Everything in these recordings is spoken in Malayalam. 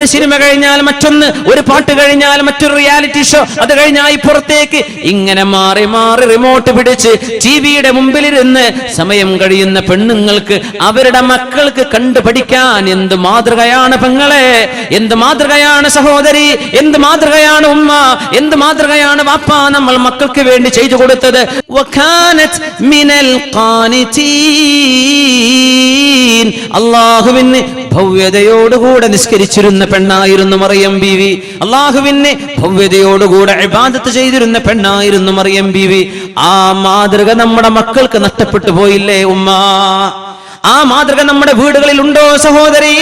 സിനിമ കഴിഞ്ഞാൽ മറ്റൊന്ന്, ഒരു പാട്ട് കഴിഞ്ഞാൽ മറ്റൊരു റിയാലിറ്റി ഷോ, അത് കഴിഞ്ഞാൽ പുറത്തേക്ക്, ഇങ്ങനെ മാറി മാറി റിമോട്ട് പിടിച്ച് ടിവിയുടെ മുമ്പിലിരുന്ന് സമയം കഴിയുന്ന പെണ്ണുങ്ങൾക്ക് അവരുടെ മക്കൾക്ക് കണ്ടുപഠിക്കാൻ എന്ത് മാതൃകയാണ് പെങ്ങളെ, എന്ത് മാതൃകയാണ് സഹോദരി, എന്ത് മാതൃകയാണ് ഉമ്മ, എന്ത് മാതൃകയാണ് വാപ്പ നമ്മൾ മക്കൾക്ക് വേണ്ടി ചെയ്തു കൊടുത്തത്. അല്ലാഹുവിന് ഭവ്യതയോടുകൂടെ നിസ്കരിച്ചിരുന്ന പെണ്ണായിരുന്നു മറിയം ബീവി. അല്ലാഹുവിനെ ഭവ്യതയോടുകൂടെ ഇബാദത്ത് ചെയ്തിരുന്ന പെണ്ണായിരുന്നു മറിയം ബീവി. ആ മാതൃക നമ്മുടെ മക്കൾക്ക് നഷ്ടപ്പെട്ടു പോയില്ലേ ഉമ്മ? ആ മാതൃക നമ്മുടെ വീടുകളിൽ ഉണ്ടോ സഹോദരി?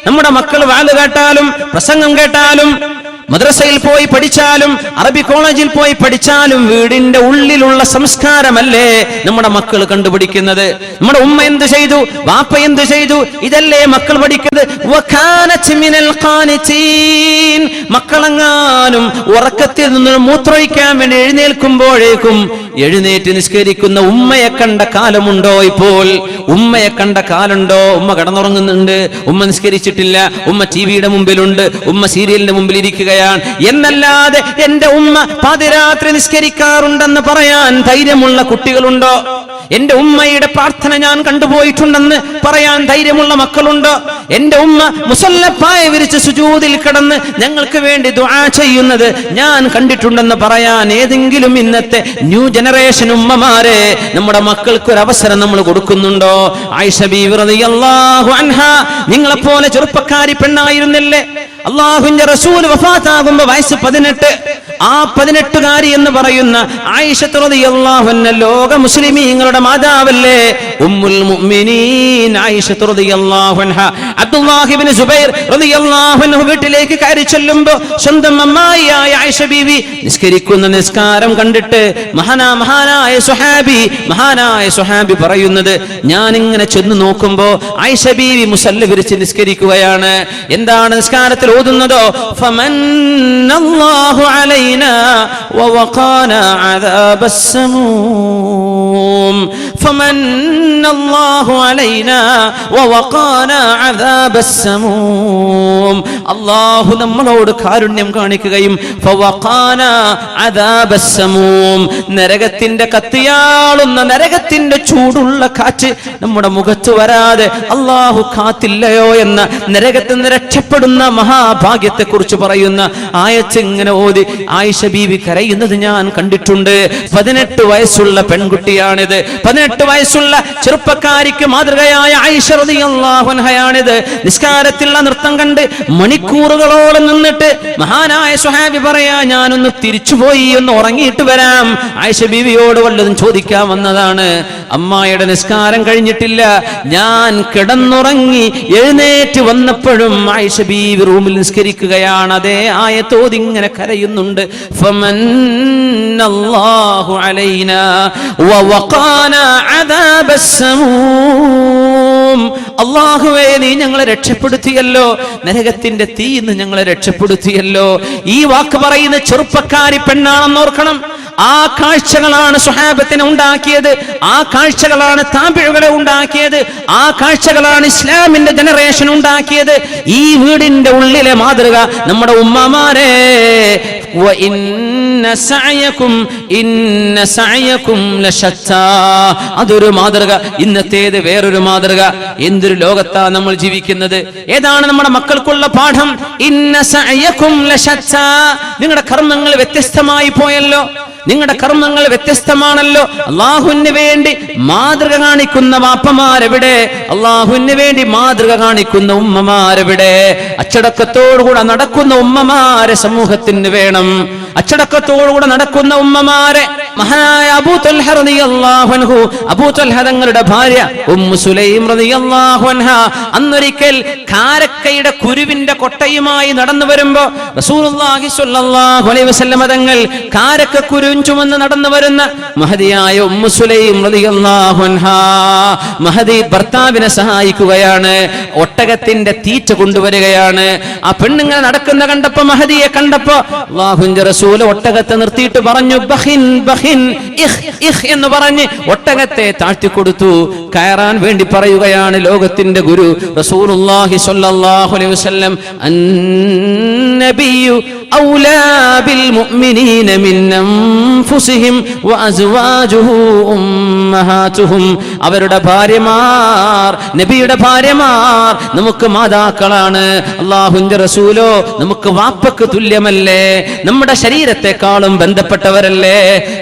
നമ്മുടെ മക്കൾ വാല് കേട്ടാലും പ്രസംഗം കേട്ടാലും മദ്രസയിൽ പോയി പഠിച്ചാലും അറബി കോളേജിൽ പോയി പഠിച്ചാലും വീടിന്റെ ഉള്ളിലുള്ള സംസ്കാരമല്ലേ നമ്മുടെ മക്കൾ കണ്ടുപിടിക്കുന്നത്? നമ്മുടെ ഉമ്മ എന്ത് ചെയ്തു, വാപ്പ എന്ത് ചെയ്തു, ഇതല്ലേ മക്കൾ പഠിക്കുന്നത്. മക്കളെങ്ങാനും ഉറക്കത്തിൽ നിന്ന് മൂത്രമൊഴിക്കാൻ വേണ്ടി എഴുന്നേൽക്കുമ്പോഴേക്കും എഴുന്നേറ്റ് നിസ്കരിക്കുന്ന ഉമ്മയെ കണ്ട കാലമുണ്ടോ ഇപ്പോൾ? ഉമ്മയെ കണ്ട കാലുണ്ടോ? ഉമ്മ കിടന്നുറങ്ങുന്നുണ്ട്, ഉമ്മ നിസ്കരിച്ചിട്ടില്ല, ഉമ്മ ടിവിയുടെ മുമ്പിലുണ്ട്, ഉമ്മ സീരിയലിന്റെ മുമ്പിൽ ഇരിക്കുക എന്നല്ലാതെ എന്റെ ഉമ്മ പാതിരാത്രി നിസ്കരിക്കാറുണ്ടെന്ന് പറയാൻ ധൈര്യമുള്ള കുട്ടികളുണ്ടോ? എന്റെ ഉമ്മയുടെ പ്രാർത്ഥന ഞാൻ കണ്ടുപോയിട്ടുണ്ടെന്ന് പറയാൻ ധൈര്യമുള്ള മക്കളുണ്ടോ? എന്റെ ഉമ്മ മുസല്ലപ്പായ വിരിച്ച് സുജൂദിൽ കിടന്ന് ഞങ്ങൾക്ക് വേണ്ടി ദുആ ചെയ്യുന്നത് ഞാൻ കണ്ടിട്ടുണ്ടെന്ന് പറയാൻ ഏതെങ്കിലും ഇന്നത്തെ ന്യൂ ജനറേഷൻ ഉമ്മമാരെ നമ്മുടെ മക്കൾക്ക് ഒരു അവസരം നമ്മൾ കൊടുക്കുന്നുണ്ടോ? ആയിഷ ബീവി റളിയല്ലാഹു അൻഹാ നിങ്ങളെപ്പോലെ ചെറുപ്പക്കാരി പെണ്ണായിരുന്നില്ലേ? അല്ലാഹുവിന്റെ റസൂൽ വഫാത്താകുമ്പോൾ വയസ്സ് 18. ആ 18കാരി എന്ന് പറയുന്ന ആയിഷ റളിയല്ലാഹു അൻഹ ലോക മുസ്ലിമീങ്ങളുടെ മാതാവല്ലേ? ഉമ്മുൽ മുഅ്മിനീൻ ആയിഷ റളിയല്ലാഹു അൻഹ അബ്ദുല്ലാഹ് ഇബ്നു സുബൈർ റളിയല്ലാഹു അൻഹു വീട്ടിലേക്ക് കയറി ചെല്ലുമ്പോൾ സ്വന്തം അമ്മായിയായ ആയിഷ ബീവി നിസ്കരിക്കുന്ന നിസ്കാരം കണ്ടിട്ട് മഹാനായ സ്വഹാബി പറയുന്നത്, ഞാൻ ഇങ്ങനെ ചെന്ന് നോക്കുമ്പോൾ ആയിഷ ബീവി മുസല്ല വിരിച്ച് നിസ്കരിക്കുകയാണ്. എന്താണ് നിസ്കാരത്തിൽ ഓതുന്നതോ? ഫമന്നല്ലാഹു അലൈനാ വവഖാനാ അദാബസ്സമൂം, ഫമന്നല്ലാഹു അലൈനാ വവഖാനാ അദാബസ്സമൂം. അല്ലാഹു നമ്മളോട് കാരുണ്യം കാണിക്കുകയും ഫവഖാനാ അദാബസ്സമൂം, നരകത്തിന്റെ കത്തിയാളുന്ന നരകത്തിന്റെ ചൂടുള്ള കാറ്റ് നമ്മുടെ മുഖത്ത് വരാതെ അല്ലാഹു കാത്തില്ലയോ എന്ന നരകത്തിൽ നിന്ന് രക്ഷപ്പെടുന്ന മഹാഭാഗ്യത്തെ കുറിച്ച് പറയുന്ന ആയത്ത് ഇങ്ങനെ ഓതി ആയിഷ ബീവി കരയുന്നത് ഞാൻ കണ്ടിട്ടുണ്ട്. 18 വയസ്സുള്ള പെൺകുട്ടിയാണിത്. 18 വയസ്സുള്ള ചെറുപ്പക്കാരിക്ക് മാതൃകയായ ആയിഷ റളിയല്ലാഹു അൻഹയാണിത്. നിസ്കാരത്തിലുള്ള നൃത്തം കണ്ട് മണിക്കൂറുകളോളം നിന്നിട്ട് മഹാനായ സ്വഹാബി പറയാ, ഞാനൊന്ന് തിരിച്ചുപോയി ഒന്ന് ഉറങ്ങിയിട്ട് വരാം, ആയിഷ ബീവിയോട് വല്ലതും ചോദിക്കാൻ വന്നതാണ്. അമ്മായിയുടെ നിസ്കാരം കഴിഞ്ഞിട്ടില്ല, ഞാൻ കിടന്നുറങ്ങി എഴുന്നേറ്റ് വന്നപ്പോഴും ആയിഷ ബീവി റൂമിൽ നിസ്കരിക്കുകയാണ്. അതേ ആയത്തോതി ഇങ്ങനെ കരയുന്നുണ്ട്. ഫമന്നല്ലാഹു അലൈനാ വവഖാനാ അദാബസ്സമൂം, അല്ലാഹുവേ നീ ഞങ്ങളെ രക്ഷപ്പെടുത്തിയല്ലോ, നരകത്തിന്റെ തീയിന്ന് ഞങ്ങളെ രക്ഷപ്പെടുത്തിയല്ലോ. ഈ വാക്ക് പറയുന്ന ചെറുപ്പക്കാരി പെണ്ണാണെന്ന് ഓർക്കണം. ആ കാഴ്ചകളാണ് സ്വഹാബത്തിനെ ഉണ്ടാക്കിയത്, ആ കാഴ്ചകളാണ് താബിഉകളെ ഉണ്ടാക്കിയത്, ആ കാഴ്ചകളാണ് ഇസ്ലാമിന്റെ ജനറേഷൻ ഉണ്ടാക്കിയത്. ഈ വീടിന്റെ ഉള്ളിലെ മാതൃക നമ്മുടെ ഉമ്മമാരെ, ഇന്ന സഅയകും ലശത്താ, അതൊരു മാതൃക, ഇന്നത്തേത് വേറൊരു മാതൃക. എന്തൊരു ലോകത്താ നമ്മൾ ജീവിക്കുന്നത്? ഏതാണ് നമ്മുടെ മക്കൾക്കുള്ള പാഠം? ഇന്ന സഅയകും ലശത്താ, നിങ്ങളുടെ കർമ്മങ്ങൾ വ്യത്യസ്തമായി പോയല്ലോ, നിങ്ങളുടെ കർമ്മങ്ങൾ വ്യത്യസ്തമാണല്ലോ. അല്ലാഹുവിന് വേണ്ടി മാതൃക കാണിക്കുന്ന വാപ്പമാരെവിടെ? അല്ലാഹുവിന് വേണ്ടി മാതൃക കാണിക്കുന്ന ഉമ്മമാരെവിടെ? അച്ചടക്കത്തോടുകൂടെ നടക്കുന്ന ഉമ്മമാരെ സമൂഹത്തിന് വേണം. അച്ചടക്കത്തോടുകൂടെ നടക്കുന്ന ഉമ്മമാരെ മഹാനായ അബൂ തൽഹ റളിയല്ലാഹു അൻഹു, അബൂ തൽഹ തങ്ങളുടെ ഭാര്യ ഉമ്മു സുലൈം റളിയല്ലാഹു അൻഹ അന്നൊരിക്കൽ കാരക്കയുടെ കുരുവിന്റെ കൊട്ടയുമായി നടന്നു വരുമ്പോ റസൂലുള്ളാഹി സ്വല്ലല്ലാഹു അലൈഹി വസല്ലം തങ്ങൾ കാരക്ക കുരു ചുമന്ന് നടന്നു വരുന്ന മഹദിയായ ഉമ്മു സുലൈം റളിയല്ലാഹു അൻഹ, മഹദി ഭർത്താവിനെ സഹായിക്കുകയാണ്, ഒട്ടകത്തിന്റെ തീറ്റ കൊണ്ടുവരികയാണ്. ആ പെണ്ണുങ്ങൾ നടക്കുന്ന കണ്ടപ്പോ, മഹദിയെ കണ്ടപ്പോ അല്ലാഹുവിന്റെ റസൂൽ ഒട്ടകത്തെ നിർത്തിയിട്ട് പറഞ്ഞു, ബഖിൻ ബഖിൻ ഇഖിൻ ഇഖ് ഇഖ് എന്ന് പറഞ്ഞ് ഒട്ടകത്തെ താഴ്ത്തിക്കൊടുത്തു. കയറാൻ വേണ്ടി പറയുകയാണ് ലോകത്തിന്റെ ഗുരു റസൂലുള്ളാഹി സ്വല്ലല്ലാഹു അലൈഹി വസല്ലം, അന്നബിയു ഔലാ ബിൽ മുഅ്മിനീന മിൻ അൻഫുസിഹിം വഅസ്വാജുഹു ഉമ്മഹാതുഹും. അവരുടെ ഭാര്യമാർ, നബിയുടെ ഭാര്യമാർ നമുക്ക് മാതാക്കളാണ്. അല്ലാഹുവിന്റെ റസൂലോ നമുക്ക് വാപ്പക്ക് തുല്യമല്ലേ, നമ്മുടെ ശരീരത്തെക്കാളും ബന്ധപ്പെട്ടവരല്ലേ.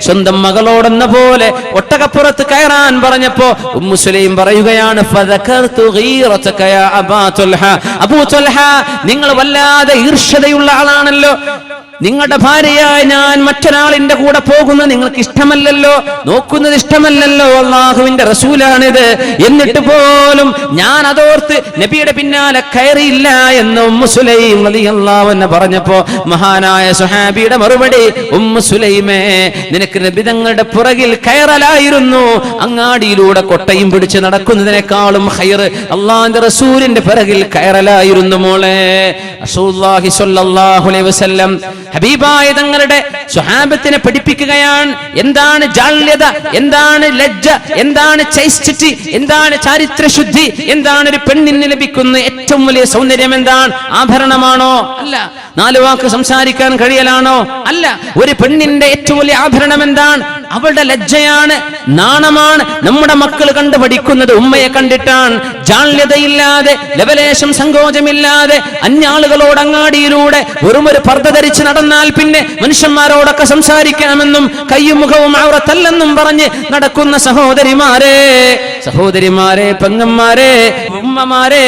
സ്വന്തം മകളോടെന്ന പോലെ ഒട്ടകപ്പുറത്ത് കയറാൻ പറഞ്ഞപ്പോ ഉമ്മു സുലൈം പറയുകയാണ്, ഫദകർതു ഗീറതക യാ അബാ തുൽഹ, അബൂ തുൽഹ നിങ്ങൾ വല്ലാതെ ഈർഷ്യതയുള്ള ആളാണല്ലോ, നിങ്ങളുടെ ഭാര്യയായ ഞാൻ മറ്റൊരാളിന്റെ കൂടെ പോകുന്നത് നിങ്ങൾക്ക് ഇഷ്ടമല്ലല്ലോ, നോക്കുന്നത് ഇഷ്ടമല്ലല്ലോ, അല്ലാഹുവിന്റെ റസൂലാണിത്, എന്നിട്ട് പോലും ഞാൻ അതോർത്ത് നബിയുടെ പിന്നാലെ കയറിയില്ല എന്ന് ഉമ്മു സുലൈം റളിയല്ലാഹു അൻഹ പറഞ്ഞപ്പോ മഹാനായ സ്വഹാബിയുടെ മറുപടി, ഉമ്മു സുലൈമേ നിനക്ക് നബി തങ്ങളുടെ പുറകിൽ കയറലായിരുന്നു, അങ്ങാടിയിലൂടെ കൊട്ടയും പിടിച്ച് നടക്കുന്നതിനേക്കാളും ഖൈർ അല്ലാഹുവിന്റെ റസൂലിന്റെ പുറകിൽ കയറലായിരുന്നു മോളെ. റസൂലുള്ളാഹി സ്വല്ലല്ലാഹു അലൈഹി വസല്ലം ഹബീബായ തങ്ങളുടെ സ്വഹാബത്തിനെ പഠിപ്പിക്കുകയാണ്. എന്താണ് ജാള്യത, എന്താണ് ലജ്ജ, എന്താണ് ചൈസ്റ്റിറ്റി, എന്താണ് ചാരിത്രശുദ്ധി, എന്താണ് ഒരു പെണ്ണിന് ലഭിക്കുന്ന ഏറ്റവും വലിയ സൗന്ദര്യം, എന്താണ്? ആഭരണമാണോ? അല്ല. 4 വാക്ക് സംസാരിക്കാൻ കഴിയലാണോ? അല്ല. ഒരു പെണ്ണിന്റെ ഏറ്റവും വലിയ ആഭരണം എന്താണ്? അവളുടെ ലജ്ജയാണ്, നാണമാണ്. നമ്മുടെ മക്കൾ കണ്ടു പഠിക്കുന്നത് ഉമ്മയെ കണ്ടിട്ടാണ്. ജാള്യതയില്ലാതെ, ലവലേശം സങ്കോചമില്ലാതെ അന്യാളുകളോട് അങ്ങാടിയിലൂടെ വെറുമൊരു പർദ്ദ ധരിച്ച് നടന്നാൽ പിന്നെ മനുഷ്യന്മാരോടൊക്കെ സംസാരിക്കണമെന്നും കയ്യും മുഖവും ഔറത്തല്ലെന്നും പറഞ്ഞ് നടക്കുന്ന സഹോദരിമാരെ, പെങ്ങന്മാരെ, ഉമ്മമാരെ,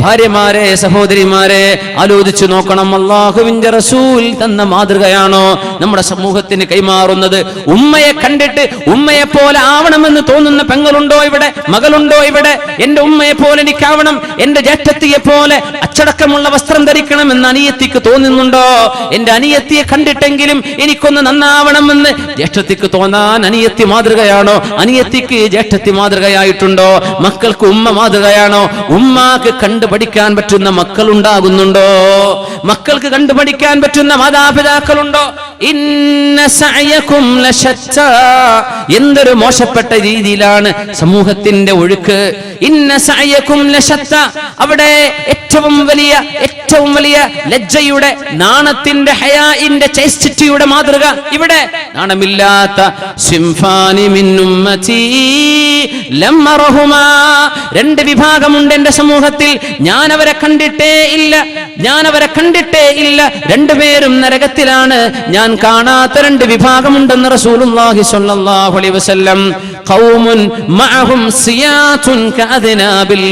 ഭാര്യമാരെ, സഹോദരിമാരെ, ആലോചിച്ചു നോക്കണം. അല്ലാഹുവിന്റെ റസൂൽ തന്ന മാതൃകയാണോ നമ്മുടെ സമൂഹത്തിന് കൈമാറുന്നത്? ഉമ്മയെ കണ്ടിട്ട് ഉമ്മയെ പോലെ ആവണമെന്ന് തോന്നുന്ന പെങ്ങളുണ്ടോ ഇവിടെ? മകളുണ്ടോ ഇവിടെ? എന്റെ ഉമ്മയെ പോലെ എനിക്കാവണം, എന്റെ ജ്യേഷ്ഠത്തിയെ പോലെ അച്ചടക്കമുള്ള വസ്ത്രം ധരിക്കണമെന്ന് അനിയത്തിക്ക് തോന്നുന്നുണ്ടോ? എന്റെ അനിയത്തിയെ കണ്ടിട്ടെങ്കിലും എനിക്കൊന്ന് നന്നാവണമെന്ന് ജ്യേഷ്ഠത്തിക്ക് തോന്നാൻ അനിയത്തി മാതൃകയാണോ? അനിയത്തിക്ക് ജ്യേഷ്ഠത്തി മാതൃകയായിട്ടുണ്ടോ? മക്കൾക്ക് ഉമ്മ മാതൃകയാണോ? ഉമ്മാക്ക് കണ്ടുപഠിക്കാൻ പറ്റുന്ന മക്കൾ ഉണ്ടാകുന്നുണ്ടോ? മക്കൾക്ക് കണ്ടുപഠിക്കാൻ പറ്റുന്ന മാതാപിതാക്കളുണ്ടോ? ഇന്ന സഅയകും ലശത്താ. എന്തൊരു മോശപ്പെട്ട രീതിയിലാണ് സമൂഹത്തിന്റെ ഒഴുക്ക്. ഇന്ന സഅയകും ലശത്താ. അവിടെ ഏറ്റവും വലിയ ലജ്ജയുടെ, നാണത്തിന്റെ, ഹയാഇന്റെ, ചൈസ്റ്റിറ്റിയുടെ മാതൃക ഇവിടെ. നാണമില്ലാത്ത സിംഫാനി മിൻ ഉമ്മതി ലമ്മറഹുമാ. 2 വിഭാഗമുണ്ട് എന്റെ സമൂഹത്തിൽ, ഞാൻ അവരെ കണ്ടിട്ടേ ഇല്ല. 2 പേരും നരകത്തിലാണ്. ഞാൻ കാണാത്ത 2 വിഭാഗമുണ്ടെന്ന് റസൂലുള്ളാഹി സ്വല്ലല്ലാഹു അലൈഹി വസല്ലം. ഖൗമുൻ മഅഹും സിയാതുൻ കഅദ്നാബിൽ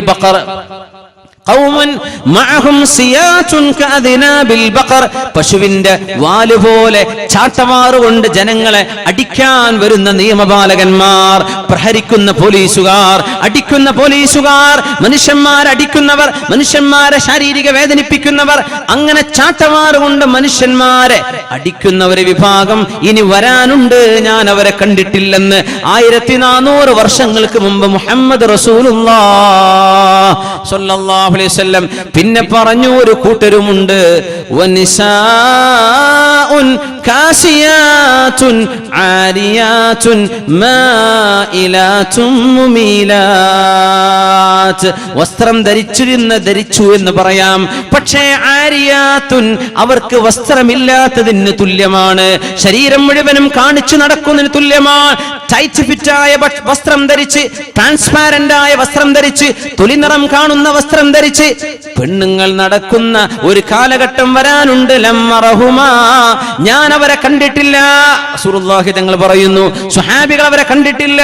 ബഖർ. പശുവിന്റെ വാലുപോലെ ചാട്ടമാറുകൊണ്ട് ജനങ്ങളെ അടിക്കാൻ വരുന്ന നിയമപാലകന്മാർ, പ്രഹരിക്കുന്ന പോലീസുകാർ, അടിക്കുന്ന പോലീസുകാർ, മനുഷ്യന്മാരടിക്കുന്നവർ, മനുഷ്യന്മാരെ ശാരീരിക വേദനിപ്പിക്കുന്നവർ, അങ്ങനെ ചാട്ടമാറുകൊണ്ട് മനുഷ്യന്മാരെ അടിക്കുന്ന ഒരു വിഭാഗം ഇനി വരാനുണ്ട്. ഞാൻ അവരെ കണ്ടിട്ടില്ലെന്ന് 1400 വർഷങ്ങൾക്ക് മുമ്പ് മുഹമ്മദ് റസൂലുള്ളാഹി സ്വല്ലല്ലാഹു അലൈഹി വസല്ലം പിന്നെ പറഞ്ഞു, ഒരു കൂട്ടരുമുണ്ട്, വനിസാഉൻ കാസിയാതുൻ ആരിയാതുൻ മായിലാതുൻ മുമീലാത്ത്. വസ്ത്രം ധരിച്ചു എന്ന് പറയാം, പക്ഷേ ആരിയാതുൻ അവർക്ക് വസ്ത്രമില്ലാത്തതിന് തുല്യമാണ്. ശരീരം മുഴുവനും കാണിച്ചു നടക്കുന്നതിന് തുല്യമാണ്. ടൈറ്റ് ഫിറ്റായ വസ്ത്രം ധരിച്ച്, ട്രാൻസ്പാരന്റ് ആയ വസ്ത്രം ധരിച്ച്, തൊലിനിറം കാണുന്ന വസ്ത്രം ധരിച്ച് പെണ്ണുങ്ങൾ നടക്കുന്ന ഒരു കാലഘട്ടം വരാനുണ്ട്. ലമ്മറഹുമാ. ഞാൻ അവരെ കണ്ടിട്ടില്ല. റസൂലുള്ളാഹി തങ്ങൾ പറയുന്നു, സ്വഹാബികൾ അവരെ കണ്ടിട്ടില്ല.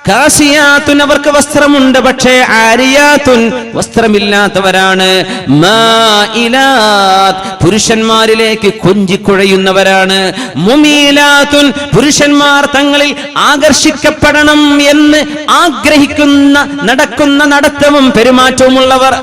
കാസിയാത്തുൻ അവർക്ക് വസ്ത്രമുണ്ട്, പക്ഷേ ആരിയാത്തുൻ വസ്ത്രമില്ലാത്തവരാണ്. മായിലാത്ത് പുരുഷന്മാരിലേക്ക് കൊഞ്ചിക്കുഴയുന്നവരാണ്. മുമീലാത്തുൻ പുരുഷന്മാർ തങ്ങളിൽ ആകർഷിക്കപ്പെടണം എന്ന് ആഗ്രഹിക്കുന്ന, നടക്കുന്ന നടത്തവും പെരുമാറ്റവുമുള്ളവർ.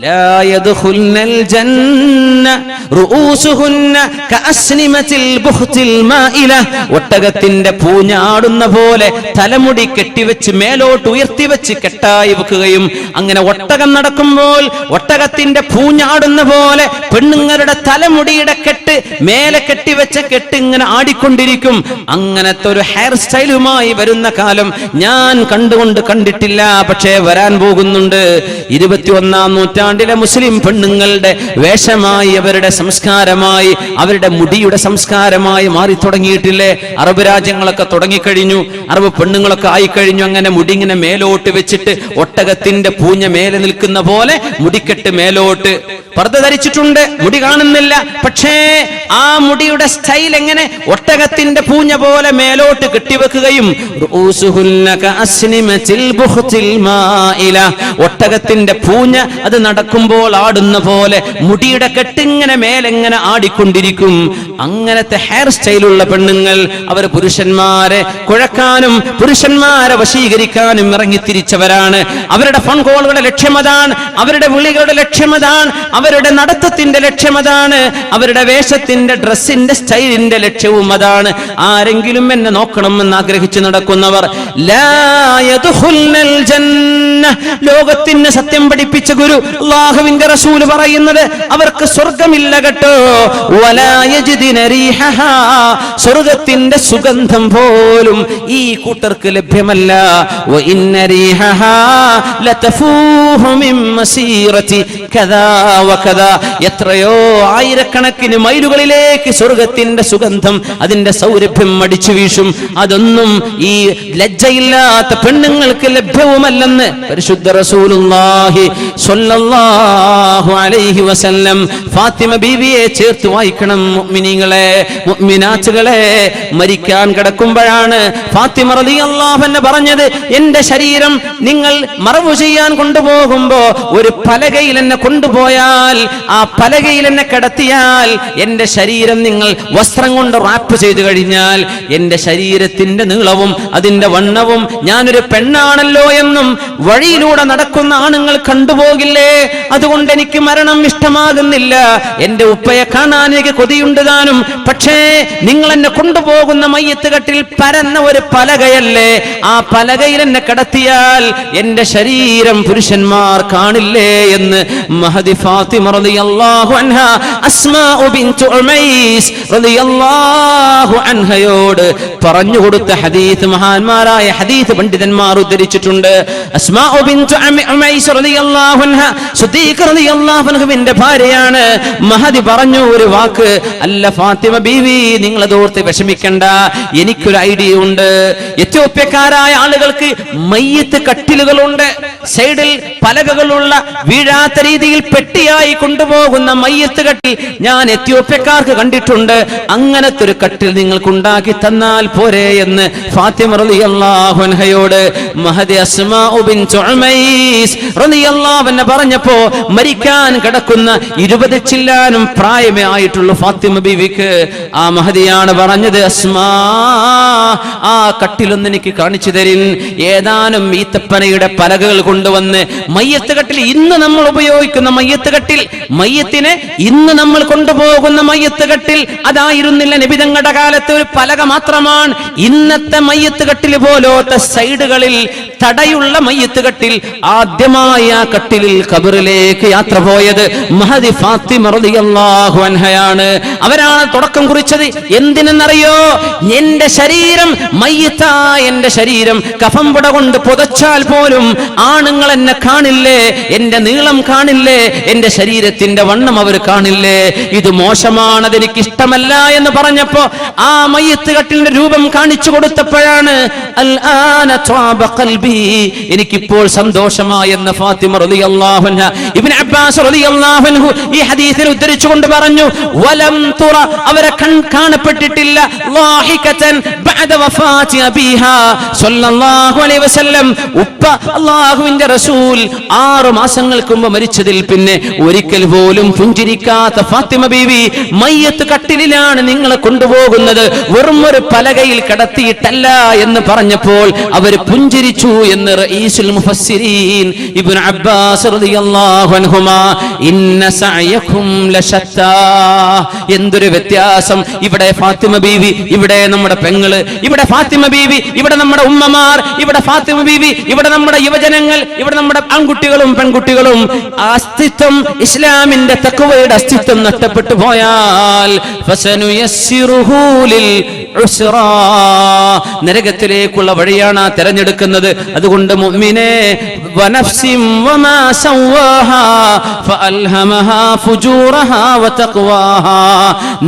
لا يدخلن الجنة رؤوسهن كأسنمة البخت المائلة. ഒട്ടകത്തിന്റെ പൂഞ്ഞാടുന്ന പോലെ തലമുടി കെട്ടിവെച്ച് മേലോട്ട് ഉയർത്തിവെച്ച് കെട്ടായി വെക്കുകയും, അങ്ങനെ ഒട്ടകം നടക്കുമ്പോൾ ഒട്ടകത്തിന്റെ പൂഞ്ഞാടുന്ന പോലെ പെണ്ണുങ്ങളുടെ തലമുടിയുടെ കെട്ട്, മേലെ കെട്ടിവെച്ച കെട്ട് ഇങ്ങനെ ആടിക്കൊണ്ടിരിക്കും. അങ്ങനത്തെ ഒരു ഹെയർ സ്റ്റൈലുമായി വരുന്ന കാലം ഞാൻ കണ്ടിട്ടില്ല. പക്ഷേ വരാൻ പോകുന്നുണ്ട്. 21-ാം നൂറ്റാണ്ടിലെ മുസ്ലിം പെണ്ണുങ്ങളുടെ വേഷമായി, അവരുടെ സംസ്കാരമായി, അവരുടെ മുടിയുടെ സംസ്കാരമായി മാറി തുടങ്ങിയിട്ടില്ലേ? അറബ് രാജ്യങ്ങളൊക്കെ തുടങ്ങിക്കഴിഞ്ഞു, അറബ് പെണ്ണുങ്ങളൊക്കെ ആയിക്കഴിഞ്ഞു. അങ്ങനെ മുടി ഇങ്ങനെ മേലോട്ട് വെച്ചിട്ട് ഒട്ടകത്തിന്റെ പൂഞ്ഞ മേലെ നിൽക്കുന്ന പോലെ മുടിക്കെട്ട് മേലോട്ട്. പർദ്ദ ധരിച്ചിട്ടുണ്ട്, മുടി കാണുന്നില്ല. പക്ഷേ ആ മുടിയുടെ സ്റ്റൈൽ എങ്ങനെ? ഒട്ടകത്തിന്റെ പൂഞ്ഞ പോലെ മേലോട്ട് കെട്ടിവെക്കുകയും ഒട്ടകത്തിന്റെ പൂഞ്ഞ അത് നടക്കുമ്പോൾ ആടുന്ന പോലെ മുടിയുടെ കെട്ടിങ്ങനെ മേലെങ്ങനെ ആടിക്കൊണ്ടിരിക്കും. അങ്ങനത്തെ ഹെയർ സ്റ്റൈലുള്ള പെണ്ണുങ്ങൾ അവർ പുരുഷന്മാരെ കുഴക്കാനും പുരുഷന്മാരെ വശീകരിക്കാനും ഇറങ്ങിത്തിരിച്ചവരാണ്. അവരുടെ ഫോൺ കോളുകളുടെ ലക്ഷ്യമതാണ്, അവരുടെ വിളികളുടെ ലക്ഷ്യമതാണ്, അവരുടെ നടത്തത്തിന്റെ ലക്ഷ്യമതാണ്, അവരുടെ വേഷത്തിന്റെ ഡ്രസ്സിന്റെ സ്റ്റൈലിന്റെ ലക്ഷ്യവും അതാണ്. ആരെങ്കിലും എന്നെ നോക്കണമെന്ന് ആഗ്രഹിച്ചു നടക്കുന്നവർ ലോകത്തിന് സത്യം പഠിപ്പിച്ച ഗുരു അല്ലാഹുവിന്റെ റസൂൽ പറയുന്നത് അവർക്ക് സ്വർഗമില്ല കേട്ടോ. സ്വർഗത്തിന്റെ സുഗന്ധം പോലും ഈ കൂട്ടർക്ക് ലഭ്യമല്ല. എത്രയോ ആയിരക്കണക്കിന് മൈലുകളിലേക്ക് സ്വർഗത്തിന്റെ സുഗന്ധം, അതിന്റെ സൗരഭ്യം അടിച്ചു വീശും. അതൊന്നും ഈ ലജ്ജയില്ലാത്ത പെണ്ണുങ്ങൾക്ക് ലഭ്യവുമല്ലെന്ന് പരിശുദ്ധ റസൂലുള്ളാഹി സ്വല്ലല്ലാഹു അലൈഹി വസല്ലം ഫാത്തിമ ബീവിയെ ചേർത്ത് വായിക്കണം. മുഅ്മിനീങ്ങളെ, മുഅ്മിനാത്തുകളെ, മരിക്കാൻ കിടക്കുമ്പോഴാണ് ഫാത്തിമ റളിയല്ലാഹു അൻഹ പറഞ്ഞത്, എന്റെ ശരീരം നിങ്ങൾ മറവു ചെയ്യാൻ കൊണ്ടുപോകുമ്പോ ഒരു പലകയിൽ എന്നെ കൊണ്ടുപോയാൽ, ആ പലകയിൽ എന്നെ കിടത്തിയാൽ, എന്റെ ശരീരം നിങ്ങൾ വസ്ത്രം കൊണ്ട് റാപ്പ് ചെയ്തു കഴിഞ്ഞാൽ എന്റെ ശരീരത്തിന്റെ നീളവും അതിന്റെ വണ്ണവും ഞാനൊരു പെണ്ണാണല്ലോ എന്നും വഴിയിലൂടെ നടക്കുന്ന ആണുങ്ങൾ കണ്ടുപോകില്ലേ? അതുകൊണ്ട് എനിക്ക് മരണം ഇഷ്ടമാകുന്നില്ല. എന്റെ ഉപ്പയെ കാണാൻ എനിക്ക് കൊതിയുണ്ട് താനും. പക്ഷേ നിങ്ങൾ എന്നെ കൊണ്ടുപോകുന്ന മയ്യത്ത് കട്ടിൽ പരന്ന ഒരു പലകയല്ലേ, ആ പലകയിൽ എന്നെ കിടത്തിയാൽ എന്റെ ശരീരം പുരുഷന്മാർ കാണില്ലേ എന്ന് മഹദി ഫാത്തിമ റളിയല്ലാഹു അൻഹ അസ്മാഉ ബിൻതു ഉമൈസ് റളിയല്ലാഹു അൻഹയോട് പറഞ്ഞു കൊടുത്ത ഹദീസ് മഹാന്മാരായ ഹദീസ് പണ്ഡിതന്മാർ ഉദ്ധരിച്ചിട്ടുണ്ട്. അസ്മാഉ ബിൻതു ഉമൈസ് റളിയല്ലാഹു അൻഹ സിദ്ദീഖ് റളിയല്ലാഹു അൻഹുവിന്റെ ഭാര്യയാണ്. മഹദി പറഞ്ഞു ഒരു വാക്ക്, അല്ല ഫാത്തിമ ബീവി, നിങ്ങൾ അതോർത്ത് വിഷമിക്കണ്ട, എനിക്കൊരു ഐഡിയ ഉണ്ട്. എത്യോപ്യക്കാരായ ആളുകൾക്ക് മയ്യത്ത് കട്ടിലുകളുണ്ട്, സൈഡിൽ പലകകളുള്ള, വീഴാത്ത രീതിയിൽ പെട്ടിയായി കൊണ്ടുപോകുന്ന മയ്യത്ത് കട്ടിൽ ഞാൻ എത്യോപ്യക്കാർക്ക് കണ്ടിട്ടുണ്ട്. അങ്ങനത്തെ ഒരു കട്ടിൽ നിങ്ങൾക്ക് ഉണ്ടാക്കി തന്നാൽ പോരെ എന്ന് ഫാത്തിമ റളിയല്ലാഹു അൻഹയോട് മഹദി അസ്മാഉ ബിൻതു ഉമൈസ് റളിയല്ലാഹു അൻഹ പറഞ്ഞപ്പോ മരിക്കാൻ കിടക്കുന്ന 20 ചില്ലാനും പ്രായമേ ആയിട്ടുള്ള ഫാത്തിമ ബീവിക്ക് ആ മഹദിയാണ് പറഞ്ഞത്, അസ്മാ, ആ കട്ടിലൊന്ന് എനിക്ക് കാണിച്ചു തരിൻ. ഏതാനും ഈത്തപ്പനയുടെ പലകകൾ കൊണ്ടുവന്ന് മയ്യത്ത് കട്ടിൽ, ഇന്ന് നമ്മൾ ഉപയോഗിക്കുന്ന മയ്യത്ത് കട്ടിൽ, മയ്യത്തിനെ ഇന്ന് നമ്മൾ കൊണ്ടുപോകുന്ന മയ്യത്ത് കട്ടിൽ അതായിരുന്നില്ല നബിതങ്ങളുടെ കാലത്ത്. ഒരു പലക മാത്രമാണ്. ഇന്നത്തെ മയ്യത്ത് കട്ടിൽ പോലത്തെ സൈഡുകളിൽ തടയുള്ള മയ്യത്ത് കട്ടിൽ. ആദ്യമായി ആ കട്ടിലിൽ ഖബറിലേക്ക് യാത്ര പോയത് മഹദി ഫാത്തിമ റളിയല്ലാഹു അൻഹയാണ്. അവരാണ് തുടക്കം കുറിച്ചത്. എന്തിനെന്നറിയോ? എന്റെ ശരീരം മയ്യത്തായ എന്റെ ശരീരം കഫംപുട കൊണ്ട് പുതച്ചാൽ പോലും ആണുങ്ങൾ എന്നെ കാണില്ലേ, എന്റെ നീളം കാണില്ലേ, എന്റെ ശരീരത്തിന്റെ വണ്ണം അവർ കാണില്ലേ. ഇത് മോശമാണ്, അതെനിക്ക് ഇഷ്ടമല്ല എന്ന് പറഞ്ഞപ്പോ ആ മയ്യത്ത് കട്ടിലിന്റെ രൂപം കാണിച്ചു കൊടുത്തപ്പോഴാണ് അൽആന ത്വാബ ഖൽബി, എനിക്കിപ്പോൾ സന്തോഷമായി എന്ന് ഫാത്തിമ റളിയല്ലാഹു അൻഹ. ഇബ്നു അബ്ബാസ് റളിയല്ലാഹു അൻഹു ഈ ഹദീസിൽ ഉദ്ധരിച്ചുകൊണ്ട് പറഞ്ഞു, വലം തുറ, അവരെ കാണപ്പെട്ടിട്ടില്ല, ളാഹികതൻ ബഅദ വഫാതി അബീഹാ സ്വല്ലല്ലാഹു അലൈഹി വസല്ലം, ഉപ്പ അല്ലാഹുവിന്റെ റസൂൽ 6 മാസങ്ങൾക്ക് മുമ്പ് മരിച്ചതിൽ പിന്നെ ഒരിക്കൽ പോലും പുഞ്ചിരിക്കാത്ത ഫാത്തിമ ബീവി മയ്യത്ത് കട്ടിലിലാണ് നിങ്ങളെ കൊണ്ടുപോകുന്നത്, വെറും ഒരു പലകയിൽ കിടത്തിയിട്ടല്ല എന്ന് പറഞ്ഞപ്പോൾ അവർ പുഞ്ചിരിച്ചു എന്ന് റഈസുൽ മുഫസ്സിരീൻ ഇബ്നു അബ്ബാസ് റളിയല്ലാഹു അൻഹുമാ. ഇന്ന സഅയകും ലശത്താ, എന്തൊരു വ്യത്യാസം. ഇവിടെ ഫാത്തിമ ബീവി, ഇവിടെ നമ്മുടെ പെങ്ങള്, ഇവിടെ ഫാത്തിമ ബീവി, ഇവിടെ നമ്മുടെ ഉമ്മമാർ, ഇവിടെ ഫാത്തിമ ബീവി, ഇവിടെ നമ്മുടെ യുവജനങ്ങൾ, കഴിഞ്ഞാൽ ഇവിടെ നമ്മുടെ ആൺകുട്ടികളും പെൺകുട്ടികളും അസ്തിത്വം, ഇസ്ലാമിന്റെ തഖ്വയുടെ അസ്തിത്വം നഷ്ടപ്പെട്ടു പോയാൽ ഫസനുയസ്സിറുഹു ലിൽ ഉസ്റാ, നരകത്തിലേക്കുള്ള വഴിയാണ് തെരഞ്ഞെടുക്കുന്നത്. അതുകൊണ്ട് മുഅ്മിനേ വനഫ്സിൻ വമാ സവ്വാഹാ ഫഅൽഹമഹാ ഫുജൂറഹാ വതഖ്വാഹാ,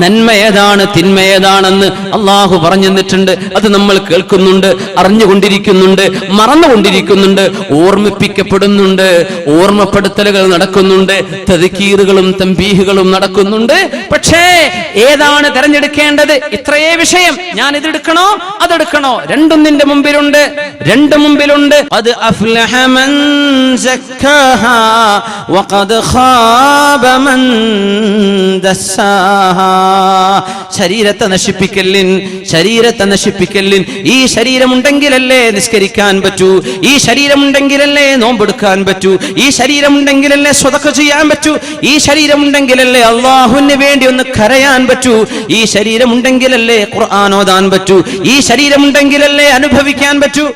നന്മയേതാണ് തിന്മയേതാണെന്ന് അല്ലാഹു പറഞ്ഞു തന്നിട്ടുണ്ട്. അത് നമ്മൾ കേൾക്കുന്നുണ്ട്, അറിഞ്ഞുകൊണ്ടിരിക്കുന്നുണ്ട്, മറന്നുകൊണ്ടിരിക്കുന്നുണ്ട്, ഓർമ്മിപ്പിക്കപ്പെടുന്നുണ്ട്, ഓർമ്മപ്പെടുത്തലുകൾ നടക്കുന്നുണ്ട്, തദ്കീറുകളും തംബീഹുകളും നടക്കുന്നുണ്ട്. പക്ഷേ ഏതാണ് തെരഞ്ഞെടുക്കേണ്ടത്? ഇത്രയേ വിഷയം. ഞാൻ ഇതെടുക്കണോ അതെടുക്കണോ? രണ്ടും നിന്റെ മുമ്പിലുണ്ട്, രണ്ടും മുമ്പിലുണ്ട്. അത് അഫ്ലഹ മൻ സക്കാഹാ വഖദ് ഖാബ മൻ ദസ്സാഹാ. ശരീരത്തെ നശിപ്പിക്കലിൻ. ഈ ശരീരമുണ്ടെങ്കിലല്ലേ നിസ്കരിക്കാൻ പറ്റൂ, ഈ ശരീരമുണ്ടെങ്കിലല്ലേ നോമ്പെടുക്കാൻ പറ്റൂ, ഈ ശരീരമുണ്ടെങ്കിലല്ലേ സ്വതക്ക ചെയ്യാൻ പറ്റൂ, ഈ ശരീരമുണ്ടെങ്കിലല്ലേ അള്ളാഹുവിന് വേണ്ടി ഒന്ന് കരയാൻ പറ്റൂ, ഈ ശരീരമുണ്ടെങ്കിലല്ലേ ഖുർആൻ ഓതാൻ പറ്റൂ, ഈ ശരീരമുണ്ടെങ്കിലല്ലേ അനുഭവിക്കാൻ പറ്റൂ.